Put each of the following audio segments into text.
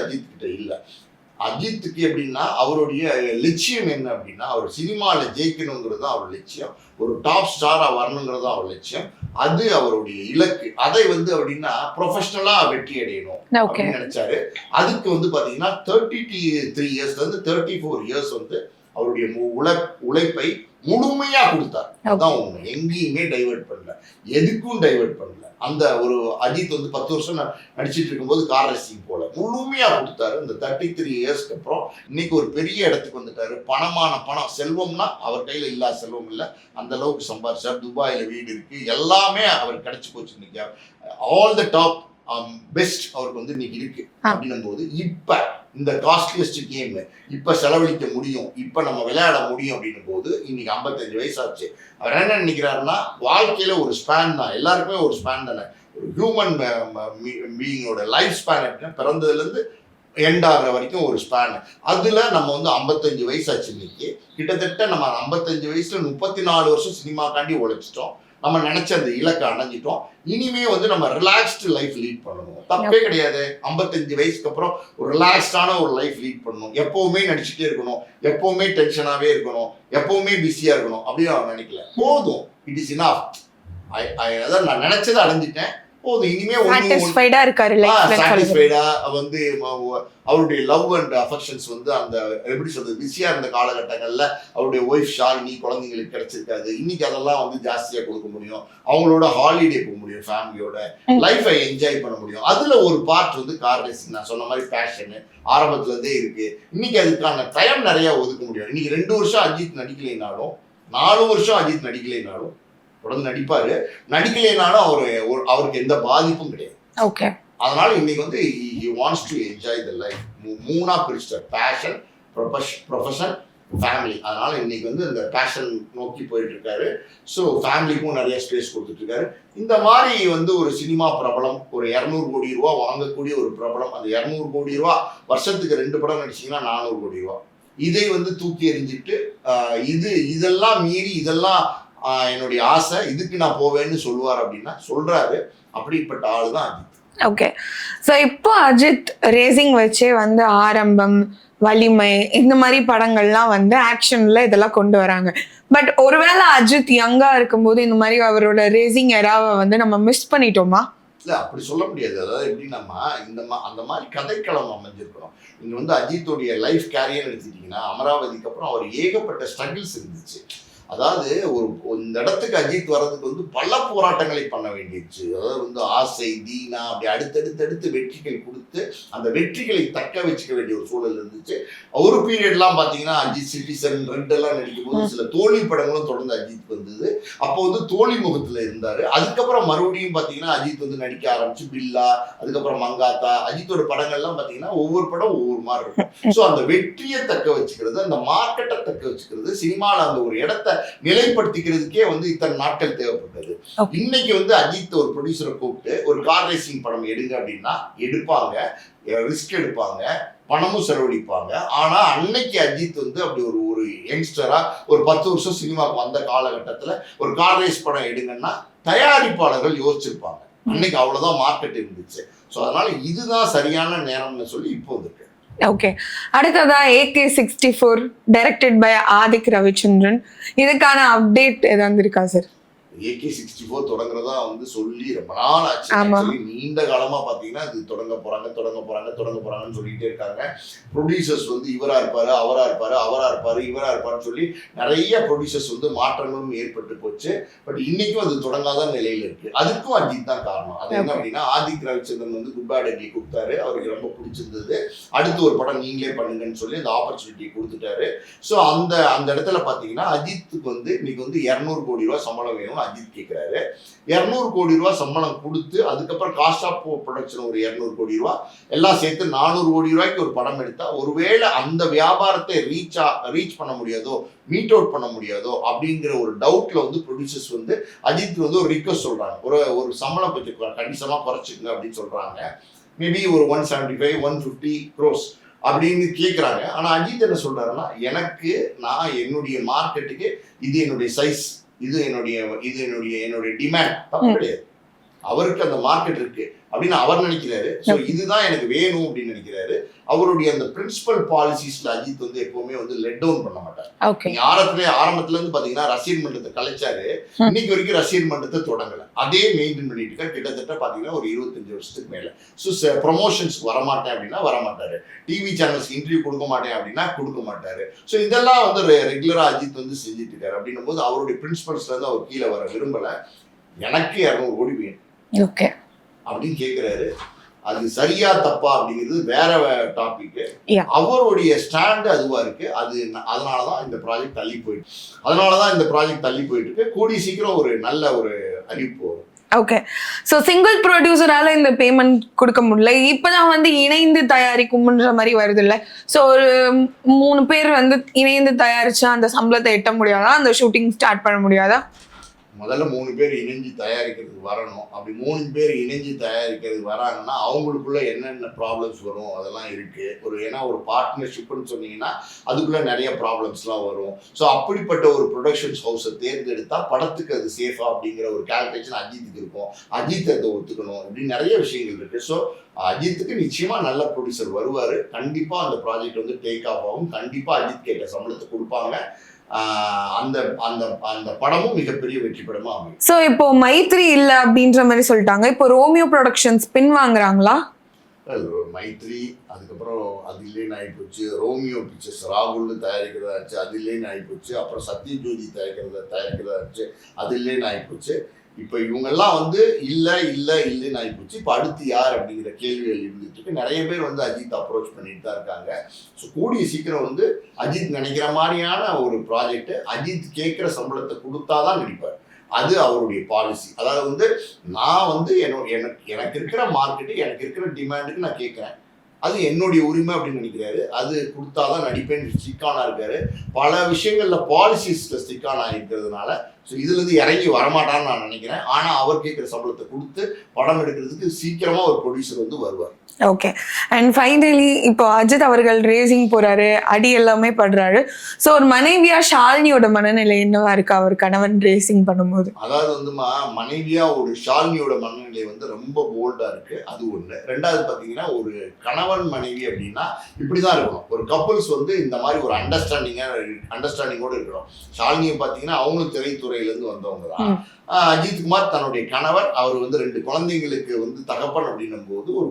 அஜித் கிட்ட இல்லை. அஜித்துக்கு எப்படின்னா அவருடைய லட்சியம் என்ன அப்படின்னா, அவர் சினிமாவில் ஜெயிக்கணுங்கிறது தான் அவர் லட்சியம், ஒரு டாப் ஸ்டாராக வரணுங்கிறது தான் அவர் லட்சியம், அது அவருடைய இலக்கு. அதை அப்படின்னா ப்ரொஃபஷனலாக வெற்றி அடையணும் அப்படின்னு நினைச்சாரு. அதுக்கு பார்த்தீங்கன்னா 33 இயர்ஸ்லேருந்து 34 இயர்ஸ் அவருடைய உழைப்பை முழுமையா கொடுத்தார். அதான் உண்மை. எங்கேயுமே டைவெர்ட் பண்ணல, எதுக்கும் டைவெர்ட் பண்ணல. அந்த ஒரு அஜித் 10 வருஷம் நடிச்சிட்டு இருக்கும்போது கார் ரேசிங் போல முழுமையா கொடுத்தாரு. இந்த 33 இயர்ஸ்க்கு அப்புறம் இன்னைக்கு ஒரு பெரிய இடத்துக்கு வந்துட்டாரு. பணம், செல்வம்னா அவர் கையில இல்லாத செல்வம் இல்லை, அந்த அளவுக்கு சம்பாதிச்சார். துபாயில வீடு இருக்கு, எல்லாமே அவர் கிடைச்சு போச்சு. இன்னைக்கு ஆல் த டாப் பெஸ்ட் அவருக்கு இன்னைக்கு இருக்கு. அப்படின்னும் போது இப்ப இந்த காஸ்ட்லியஸ்ட் கேம் இப்ப செலவழிக்க முடியும், இப்ப நம்ம விளையாட முடியும் அப்படின்னும் போது இன்னைக்கு 55 வயசாச்சு. அவர் என்ன நினைக்கிறாருன்னா, வாழ்க்கையில ஒரு ஸ்பேன் தான், எல்லாருக்குமே ஒரு ஸ்பேன் தானே. ஒரு ஹியூமன் பீயிங்கோட லைஃப் ஸ்பேன் அப்படின்னா பிறந்ததுல இருந்து எண்ட் ஆகிற வரைக்கும் ஒரு ஸ்பேன். அதுல நம்ம 55 வயசாச்சு. இன்னைக்கு கிட்டத்தட்ட நம்ம 55 வயசுல 34 வருஷம் சினிமாக்காண்டி உழைச்சிட்டோம். நம்ம நினைச்ச அந்த இலக்கை அடைஞ்சிட்டோம். இனிமே நம்ம ரிலாக்ஸ்டு லைஃப் லீட் பண்ணணும், தப்பே கிடையாது. 55 வயசுக்கு அப்புறம் ஒரு ரிலாக்ஸ்டான ஒரு லைஃப் லீட் பண்ணணும். எப்பவுமே நடிச்சுட்டே இருக்கணும், எப்பவுமே டென்ஷனாவே இருக்கணும், எப்பவுமே பிஸியா இருக்கணும் அப்படின்னு அவன் நினைக்கல. போதும், இட் இஸ் இனஃப். அதான் நான் நினைச்சதை அடைஞ்சிட்டேன், போதும். இனிமே சாட்டிஸ்ஃபைடா இருக்காரு. சாட்டிஸ்ஃபைடா அவருடைய லவ் அண்ட் அஃபெக்ஷன்ஸ் அந்த எப்படி சொல்றது, பிஸியா இருந்த காலகட்டங்கள்ல அவருடைய ஒய்ஃப் ஷாலினி குழந்தைங்களுக்கு கிடைச்சிருக்காது. இன்னைக்கு அதெல்லாம் ஜாஸ்தியா கொடுக்க முடியும், அவங்களோட ஹாலிடே போக முடியும், ஃபேமிலியோட லைஃபை என்ஜாய் பண்ண முடியும். அதுல ஒரு பார்ட் கார் ரேசிங். நான் சொன்ன மாதிரி பேஷன் ஆரம்பத்துல இருந்தே இருக்கு. இன்னைக்கு அதுக்கான டைம் நிறைய ஒதுக்க முடியும். இன்னைக்கு 2 வருஷம் அஜித் நடிக்கலைனாலும், 4 வருஷம் அஜித் நடிக்கலைனாலும் தொடர்ந்து நடிப்பாரு. நடிக்கலைனாலும் அவருக்கு எந்த பாதிப்பும் கிடையாது. ஓகே. அதனால இன்னைக்கு he wants to enjoy the life. 3ஆ பிரிச்சார், பேஷன், ப்ரொஃபஷன், ஃபேமிலி. அதனால இன்னைக்கு இந்த பேஷன் நோக்கி போயிட்டு இருக்காரு. ஸோ ஃபேமிலிக்கும் நிறைய ஸ்பேஸ் கொடுத்துட்டு இருக்காரு. இந்த மாதிரி ஒரு சினிமா பிரபலம், ஒரு 200 கோடி ரூபா வாங்கக்கூடிய ஒரு பிரபலம். அந்த 200 கோடி ரூபா வருஷத்துக்கு 2 படம் நடிச்சீங்கன்னா 400 கோடி ரூபா. இதை தூக்கி எறிஞ்சிட்டு இதெல்லாம் மீறி இதெல்லாம் என்னுடைய ஆசை, இதுக்கு நான் போவேன்னு சொல்லுவார் அப்படின்னா சொல்றாரு. அப்படிப்பட்ட ஆளு தான் அஜித். ஓகே. ஸோ இப்போ அஜித் ரேசிங் வச்சே ஆரம்பம், வலிமை, இந்த மாதிரி படங்கள்லாம் ஆக்ஷன்ல இதெல்லாம் கொண்டு வராங்க. பட் ஒருவேளை அஜித் யங்கா இருக்கும்போது இந்த மாதிரி அவரோட ரேசிங் எராவை நம்ம மிஸ் பண்ணிட்டோமா? இல்லை, அப்படி சொல்ல முடியாது. அதாவது எப்படின்னா அந்த மாதிரி கதைக்களம் அமைஞ்சிருக்கிறோம். நீங்க அஜித்தோடைய லைஃப் கேரியர் எடுத்துட்டீங்கன்னா, அமராவதிக்கு அப்புறம் அவர் ஏகப்பட்ட ஸ்ட்ரகிள்ஸ் இருந்துச்சு. அதாவது இந்த இடத்துக்கு அஜித் வர்றதுக்கு பல போராட்டங்களை பண்ண வேண்டியிருச்சு. அதாவது ஆசை, தீனா, அப்படி அடுத்தடுத்து வெற்றிகள் கொடுத்து அந்த வெற்றிகளை தக்க வச்சுக்க வேண்டிய ஒரு சூழல் இருந்துச்சு. ஒரு பீரியட்லாம் பார்த்தீங்கன்னா அஜித் சிட்டிசன் ரெண்டெல்லாம் நடிக்கும் போது சில தோழி படங்களும் தொடர்ந்து அஜித் வந்தது. அப்போ தோழி முகத்தில் இருந்தார். அதுக்கப்புறம் மறுபடியும் பார்த்தீங்கன்னா அஜித் நடிக்க ஆரம்பிச்சு பில்லா, அதுக்கப்புறம் மங்காத்தா. அஜித்தோட படங்கள்லாம் பார்த்தீங்கன்னா ஒவ்வொரு படம் ஒவ்வொரு மாதிரி இருக்கும். ஸோ அந்த வெற்றியை தக்க வச்சுக்கிறது, அந்த மார்க்கெட்டை தக்க வச்சுக்கிறது, சினிமாவில் அந்த ஒரு இடத்த நிலைப்படுத்திக்கிறதுக்கே இத்தனை நாட்கள் தேவைப்பட்டது. இன்னைக்கு அஜித் ஒரு ப்ரொடியூசரை கூப்பிட்டு ஒரு கார் ரேசிங் படம் எடுங்க அப்படின்னா எடுப்பாங்க, ரிஸ்க் எடுப்பாங்க, பணமும் செலவழிப்பாங்க. ஆனா அன்னைக்கு அஜித் அப்படி ஒரு யங்ஸ்டரா ஒரு 10 வருஷம் சினிமாவுக்கு வந்த காலகட்டத்துல ஒரு கார் ரேஸ் படம் எடுங்கன்னா தயாரிப்பாளர்கள் யோசிச்சிருப்பாங்க. அன்னைக்கு அவ்வளவுதான் மார்க்கெட் இருந்துச்சு. ஸோ அதனால இதுதான் சரியான நேரம்னு சொல்லி இப்போ இருக்கு. ஓகே. அடுத்ததா AK64 directed by Adhik Ravichandran. இதுக்கான அப்டேட் ஏதாவது இருக்கா சார்? AK64 தொடங்குறதா சொல்லி ரொம்ப நாள் ஆச்சு. நீண்ட காலமா பாத்தீங்கன்னா இது தொடங்க போறாங்கன்னு சொல்லிட்டே இருக்காங்க. ப்ரொடியூசர்ஸ் இவரா இருப்பாரு, அவரா இருப்பாரு, இவரா இருப்பாருன்னு சொல்லி நிறைய ப்ரொடியூசர்ஸ் மாற்றங்களும் ஏற்பட்டு போச்சு. பட் இன்னைக்கும் அது தொடங்காத நிலையில இருக்கு. அதுக்கும் அஜித் தான் காரணம். அது என்ன அப்படின்னா, Adhik Ravichandran good bad ugly கொடுத்தாரு, அவருக்கு ரொம்ப பிடிச்சிருந்தது. அடுத்து ஒரு படம் நீங்களே பண்ணுங்கன்னு சொல்லி அந்த ஆப்பர்ச்சுனிட்டியை கொடுத்துட்டாரு. ஸோ அந்த இடத்துல பாத்தீங்கன்னா அஜித்துக்கு இன்னைக்கு 200 கோடி ரூபாய் சம்பளம் வேணும் அஜித் கேட்கிறாரு. 200 கோடி ரூபாய் சம்பளம் கொடுத்து அதுக்கப்புறம் காஸ்ட் ஆஃப் ப்ரொடக்ஷன் ஒரு 200 கோடி ரூபாய் எல்லாம் சேர்த்து 400 கோடி ரூபாய்க்கு ஒரு படம் எடுத்தா ஒருவேளை அந்த வியாபாரத்தை ரீச் பண்ண முடியாதோ, மீட் அவுட் பண்ண முடியாதோ அப்படிங்கிற ஒரு டவுட்ல ப்ரொடியூசர்ஸ் அஜித் ஒரு ரிக்வஸ்ட் சொல்றாங்க, ஒரு சம்பளம் பற்றி கண்டிஷமா குறைச்சிக்கங்க அப்படின்னு சொல்றாங்க. மேபி ஒரு 175 150 crores அப்படின்னு கேட்குறாங்க. ஆனால் அஜித் என்ன சொல்றாருன்னா, நான் என்னுடைய மார்க்கெட்டுக்கு இது என்னுடைய சைஸ், இது என்னுடைய டிமாண்ட், தப்பு கிடையாது. அவருக்கு அந்த மார்க்கெட் இருக்கு அப்படின்னு அவர் நினைக்கிறாரு. ஸோ இதுதான் எனக்கு வேணும் அப்படின்னு நினைக்கிறாரு. அவருடைய அந்த பிரின்சிபல் பாலிசிஸ்ல அஜித் வந்து எப்பவுமே வந்து லெட் டவுன் பண்ண மாட்டார். ஓகே. நீங்க ஆரம்பத்துல இருந்து பாத்தீங்கன்னா ரசிகர் மன்றத்தை கலைச்சாரு, இன்னைக்கு வரைக்கும் ரசிகர் மன்றத்தை தொடங்கல, அதே மெயின்டைன் பண்ணிட்டு இருக்காரு. கிட்டத்தட்ட பாத்தீங்கன்னா ஒரு 25 வருஷத்துக்கு மேல. ஸோ ப்ரொமோஷன்ஸ்க்கு வரமாட்டேன் அப்படின்னா வரமாட்டாரு, டிவி சேனல்ஸ் இன்டர்வியூ கொடுக்க மாட்டேன் அப்படின்னா கொடுக்க மாட்டாரு. ஸோ இதெல்லாம் வந்து ரெகுலரா அஜித் வந்து செஞ்சுட்டு இருக்காரு. அப்படின்னும் போது அவருடைய பிரின்சிபல்ஸ்ல இருந்து அவர் கீழே வர விரும்பல. எனக்கு 200 கோடி வேணும் ஓகே அப்படின்னு கேட்கிறாரு. அது சரியா தப்பா அப்படிங்கிறது வேற டாபிக். Yeah. அவருடைய ஸ்டாண்டு அதுவா இருக்கு. அதனாலதான் இந்த ப்ராஜெக்ட் தள்ளி போயிட்டு இருக்கு. கூடிய சீக்கிரம் ஒரு நல்ல ஒரு அறிவிப்பு வரும். ஓகே. ஸோ சிங்கிள் ப்ரொடியூசரால இந்த பேமெண்ட் கொடுக்க முடியல, இப்போதான் வந்து இணைந்து தயாரிக்கும்ன்ற மாதிரி வருது இல்லை? ஸோ ஒரு 3 பேர் வந்து இணைந்து தயாரிச்சா அந்த சம்பளத்தை எட்ட முடியாதா? அந்த ஷூட்டிங் ஸ்டார்ட் பண்ண முடியாதா? முதல்ல 3 பேர் இணைஞ்சு தயாரிக்கிறதுக்கு வரணும். அப்படி 3 பேர் இணைஞ்சு தயாரிக்கிறதுக்கு வராங்கன்னா அவங்களுக்குள்ள என்னென்ன ப்ராப்ளம்ஸ் வரும் அதெல்லாம் இருக்கு. ஏன்னா ஒரு பார்ட்னர்ஷிப்னு சொன்னீங்கன்னா அதுக்குள்ள நிறைய ப்ராப்ளம்ஸ்லாம் வரும். ஸோ அப்படிப்பட்ட ஒரு ப்ரொடக்ஷன்ஸ் ஹவுஸை தேர்ந்தெடுத்தா படத்துக்கு அது சேஃபா அப்படிங்கிற ஒரு கால்குலேஷன் அஜித்துக்கு இருக்கும். அஜித் அதை ஒத்துக்கணும். இப்படி நிறைய விஷயங்கள் இருக்கு. ஸோ அஜித்துக்கு நிச்சயமா நல்ல ப்ரொடியூசர் வருவாரு. கண்டிப்பா அந்த ப்ராஜெக்ட் வந்து டேக் ஆஃப் ஆகும். கண்டிப்பா அஜித் கேட்ட சம்பளத்தை கொடுப்பாங்க. அந்த அந்த அந்த படமும் மிகப்பெரிய வெற்றி படமா அமையும். சோ இப்போ மைத்ரி இல்ல அப்படின்ற மாதிரி சொல்லிட்டாங்க. இப்போ ரோமியோ ப்ரொடக்ஷன்ஸ் பின் வாங்குறாங்களா? மைத்ரி அதுக்கப்புறம் அது இல்லைன்னு ஆகிப்போச்சு. ரோமியோ பிக்சர்ஸ் ராகுல்னு தயாரிக்கிறதாச்சு, அது இல்லைன்னு ஆகிப்போச்சு. அப்புறம் சத்யஜோதி தயாரிக்கிறதாச்சு, அது இல்லைன்னு ஆகிப்போச்சு. இப்போ இவங்கெல்லாம் வந்து இல்லைன்னு ஆகிப்போச்சு. இப்போ அடுத்து யார் அப்படிங்கிற கேள்விகள் இருந்துட்டு இருக்கு. நிறைய பேர் வந்து அஜித் அப்ரோச் பண்ணிட்டு தான் இருக்காங்க. ஸோ கூடிய சீக்கிரம் வந்து அஜித் நினைக்கிற மாதிரியான ஒரு ப்ராஜெக்ட் அஜித் கேட்குற சம்பளத்தை கொடுத்தாதான் நடிப்பார். அது அவருடைய பாலிசி. அதாவது வந்து நான் வந்து எனக்கு இருக்கிற மார்க்கெட்டு, எனக்கு இருக்கிற டிமாண்டுக்கு நான் கேட்குறேன், அது என்னுடைய உரிமை அப்படின்னு நினைக்கிறாரு. அது கொடுத்தாதான் நடிப்பேன்னு ஸ்டிக்கானா இருக்காரு. பல விஷயங்கள்ல பாலிசிஸ்ல ஸ்டிக்கானா இருக்கிறதுனால ஸோ இதுலேருந்து இறங்கி வரமாட்டான்னு நான் நினைக்கிறேன். ஆனால் அவர் கேட்குற சம்பளத்தை கொடுத்து படம் எடுக்கிறதுக்கு சீக்கிரமா ஒரு ப்ரொடியூசர் வந்து வருவார். ஓகே. அண்ட் ஃபைனலி இப்போ அஜித் அவர்கள் ரேசிங் போறாரு, அடி எல்லாமே படுறாரு. ஸோ ஒரு மனைவியா ஷாலினியோட மனநிலை என்னவா இருக்கு அவர் கணவன் ரேசிங் பண்ணும்போது? அதாவது வந்து மனைவியா ஒரு ஷாலினியோட மனநிலை வந்து ரொம்ப போல்டா இருக்கு. அது ஒண்ணு. ரெண்டாவது பாத்தீங்கன்னா ஒரு கணவன் மனைவி அப்படின்னா இப்படிதான் இருக்கணும். ஒரு கப்புள்ஸ் வந்து இந்த மாதிரி ஒரு அண்டர்ஸ்டாண்டிங்கோட இருக்கணும். ஷாலினியை பாத்தீங்கன்னா அவங்களும் திரைத்துறையில இருந்து வந்தவங்க தான். அஜித்குமார் தன்னுடைய கணவர், அவர் வந்து 2 குழந்தைங்களுக்கு வந்து தகப்பன் அப்படின்னும் போது ஒரு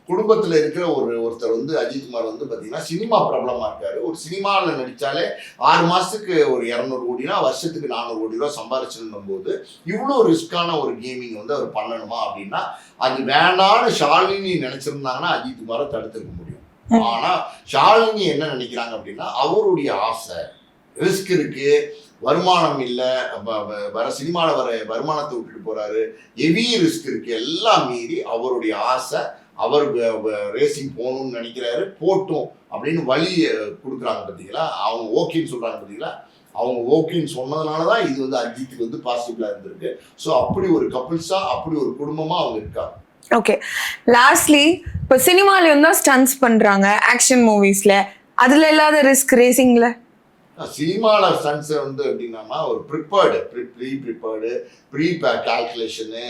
குடும்பத்தில் இருக்கிற ஒருத்தர் வந்து அஜித்குமார் வந்து பார்த்தீங்கன்னா சினிமா பிரபலமாக இருக்காரு. ஒரு சினிமாவில் நடித்தாலே 6 மாதத்துக்கு ஒரு 200 கோடினா வருஷத்துக்கு 400 கோடி ரூபா சம்பாரிச்சிருந்தும் போது இவ்வளோ ரிஸ்கான ஒரு கேமிங் வந்து அவர் பண்ணணுமா அப்படின்னா அது வேண்டான்னு ஷாலினி நினைச்சிருந்தாங்கன்னா அஜித்குமாரை தடுத்திருக்க முடியும். ஆனால் ஷாலினி என்ன நினைக்கிறாங்க அப்படின்னா அவருடைய ஆசை, ரிஸ்க் இருக்கு, வருமானம் இல்லை, சினிமாவில் வர வருமானத்தை விட்டுட்டு போறாரு, ஹெவி ரிஸ்க் இருக்கு, எல்லாம் மீறி அவருடைய ஆசை, அவர் ரேசிங் போகணும்னு நினைக்கிறாரு, போட்டும் அப்படின்னு வழி கொடுக்குறாங்க பார்த்தீங்களா, அவங்க ஓகேன்னு சொல்றாங்க பார்த்தீங்களா. அவங்க ஓகேன்னு சொன்னதுனாலதான் இது வந்து அஜித்துக்கு வந்து பாசிபிளா இருந்திருக்கு. ஸோ அப்படி ஒரு கப்பிள்ஸா, அப்படி ஒரு குடும்பமா அவங்க இருக்காங்க. ஓகே. லாஸ்ட்லி இப்போ சினிமாலையும் தான் ஸ்டன்ஸ் பண்றாங்க, ஆக்ஷன் மூவிஸ்ல, அதுல இல்லாத ரிஸ்க் ரேசிங்ல? சினிமாவில் ஸ்டன்ஸ் வந்து எப்படின்னா ஒரு ப்ரீ கால்குலேஷனு,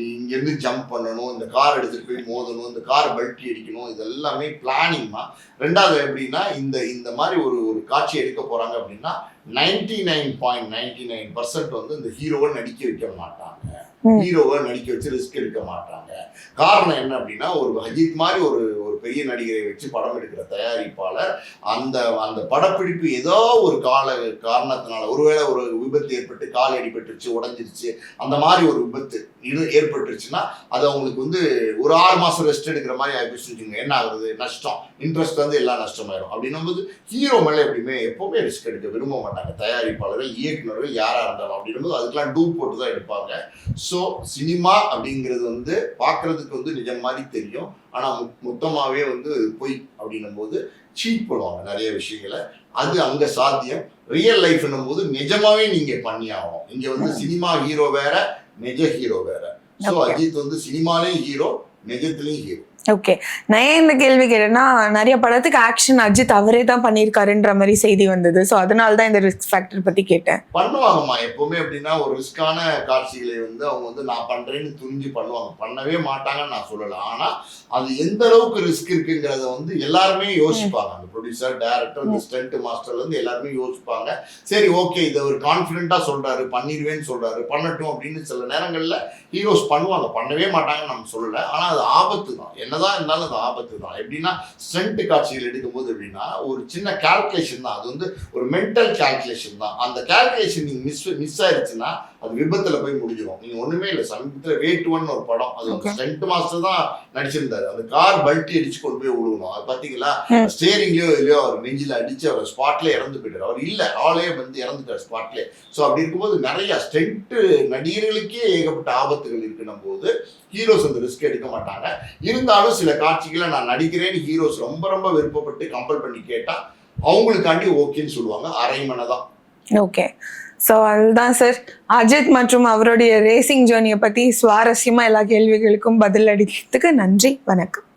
இங்கேருந்து ஜம்ப் பண்ணணும், இந்த கார் எடுத்துகிட்டு போய் மோதணும், இந்த கார் பல்ட்டி அடிக்கணும், இது எல்லாமே பிளானிங்மா. ரெண்டாவது எப்படின்னா இந்த மாதிரி ஒரு காட்சி எடுக்க போகிறாங்க அப்படின்னா 99.99% வந்து இந்த ஹீரோவை நடிக்க வைக்க மாட்டாங்க. ஹீரோவை நடிக்க வச்சு ரிஸ்க் எடுக்க மாட்டாங்க. காரணம் என்ன அப்படின்னா ஒரு அஜித் மாதிரி ஒரு பெரிய நடிகரை வச்சு படம் எடுக்கிற தயாரிப்பாளர் அந்த படப்பிடிப்பு ஏதோ ஒரு காரணத்தினால ஒருவேளை ஒரு விபத்து ஏற்பட்டு கால் அடிபட்டுருச்சு, உடஞ்சிருச்சு, அந்த மாதிரி ஒரு விபத்து ஏற்பட்டுருச்சுன்னா அது அவங்களுக்கு வந்து ஒரு 6 மாதம் ரெஸ்ட் எடுக்கிற மாதிரி ஆகிடுச்சுங்க. என்ன ஆகுது? நஷ்டம், இன்ட்ரெஸ்ட் வந்து எல்லாம் நஷ்டமாயிடும். அப்படின்னும் போது ஹீரோ மேலே எப்பவுமே ரிஸ்க் எடுக்க விரும்ப மாட்டாங்க தயாரிப்பாளர்கள், இயக்குநர்கள், யாராக இருந்தாலும். அப்படின்னும் போது அதுக்கெல்லாம் டூ போட்டு தான் எடுப்பாங்க. ஸோ சினிமா அப்படிங்கிறது வந்து பார்க்கறதுக்கு வந்து நிஜம் மாதிரி தெரியும், ஆனால் மொத்தமாகவே வந்து பொய் அப்படின்னும் போது சீட் பண்ணுவாங்க நிறைய விஷயங்களை. அது அங்கே சாத்தியம். ரியல் லைஃப்னும் போது நிஜமாவே நீங்க பண்ணி ஆகணும். இங்க வந்து சினிமா ஹீரோ வேற, நிஜ ஹீரோ வேற. ஸோ அஜித் வந்து சினிமாலையும் ஹீரோ, நிஜத்திலையும் ஹீரோ. ஓகே, நான் ஏன் இந்த கேள்வி கேட்டேன்னா நிறைய படத்துக்கு ஆக்ஷன் அஜித் அவரே தான் பண்ணியிருக்காருன்ற மாதிரி செய்தி வந்தது. ஸோ அதனால தான் இந்த ரிஸ்க் ஃபேக்டர் பத்தி கேட்டேன். பண்ணுவாங்கம்மா எப்பவுமே எப்படின்னா ஒரு ரிஸ்கான காட்சிகளை வந்து அவங்க வந்து நான் பண்றேன்னு துணிஞ்சு பண்ணுவாங்க. பண்ணவே மாட்டாங்கன்னு நான் சொல்லலை. ஆனா அது எந்த அளவுக்கு ரிஸ்க் இருக்குங்கிறத வந்து எல்லாருமே யோசிப்பாங்க. அந்த ப்ரொடியூசர், டைரக்டர், இந்த ஸ்டண்ட் மாஸ்டர்ல இருந்து எல்லாருமே யோசிப்பாங்க. சரி ஓகே, இதை ஒரு கான்ஃபிடென்ட்டா சொல்றாரு, பண்ணிடுவேன்னு சொல்றாரு, பண்ணட்டும் அப்படின்னு சில நேரங்கள்ல ஹீரோஸ் பண்ணுவாங்க. பண்ணவே மாட்டாங்கன்னு நம்ம சொல்லலை. ஆனா அது ஆபத்து தான். என்னதான் இருந்தாலும் அது ஆபத்து தான். எப்படின்னா ஸ்டண்ட் காட்சிகள் எடுக்கும்போது எப்படின்னா ஒரு சின்ன கால்குலேஷன் தான். அது வந்து ஒரு மென்டல் கால்குலேஷன் தான். அந்த கால்குலேஷன் நீங்க மிஸ் ஆயிடுச்சுன்னா அது விபத்துல போய் முடிஞ்சிடும். நீங்க ஒண்ணுமே இல்லை. சமீபத்தில் வேட் ஒன் ஒரு படம், அது ஸ்டண்ட் மாஸ்டர் தான் நடிச்சிருந்தாரு. அந்த கார் பல்ட்டி அடிச்சு கொண்டு போய் விடுவணும். அது பாத்தீங்களா, ஸ்டேரிங்லயோ இல்லையோ அவர் நெஞ்சில அடிச்சு அவர் ஸ்பாட்ல இறந்து போயிட்டார். அவர் இல்ல, ஆளே வந்து இறந்துட்டார் ஸ்பாட்ல. ஸோ அப்படி இருக்கும்போது நிறைய ஸ்டண்ட் நடிகர்களுக்கே ஏகப்பட்ட ஆபத்துகள் இருக்குன்னும் போது ஹீரோஸ் அந்த ரிஸ்க் எடுக்க மாட்டாங்க. இருந்தாலும் சில காட்சிகளை நான் நடிக்கிறேன்னு ஹீரோஸ் ரொம்ப ரொம்ப விருப்பப்பட்டு கம்பல் பண்ணி கேட்டா அவங்களுக்காண்டி ஓகேன்னு சொல்லுவாங்க. அரைமனை தான். ஓகே, ஸோ அதுதான் சார். அஜித் மற்றும் அவருடைய ரேசிங் ஜேர்னியை பத்தி சுவாரஸ்யமா எல்லா கேள்விகளுக்கும் பதில் அளிக்கிறதுக்கு நன்றி, வணக்கம்.